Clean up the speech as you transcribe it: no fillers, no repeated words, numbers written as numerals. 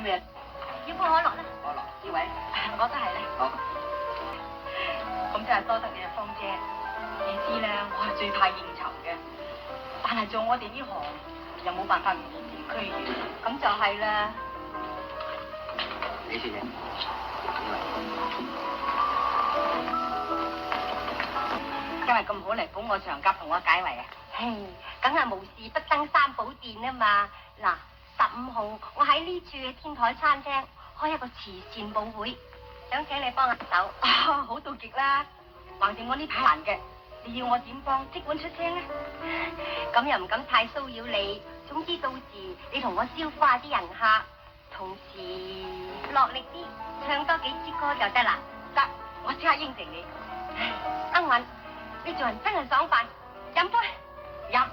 咩？要杯可樂啦。可樂，呢位，我都係咧。好。咁真係多得你啊，芳姐。你知咧，我係最怕應酬嘅，但係做我哋呢行又冇辦法唔面面俱圓，咁就係啦。李小姐，今日咁好嚟捧我長甲同我解圍啊！嘿，梗係無事不登三寶殿啊嘛！嗱，15號我喺呢處嘅天台餐廳開一個慈善舞會，想請你幫下手。好到極啦！橫掂我呢排閒嘅，你要我點幫，即管出聲啦。咁又唔敢太騷擾你，總之到時你同我招呼下啲人客，同時落力啲唱多幾支歌就得啦。得，我即刻應承你。阿允，你做人真係爽快，飲杯，飲。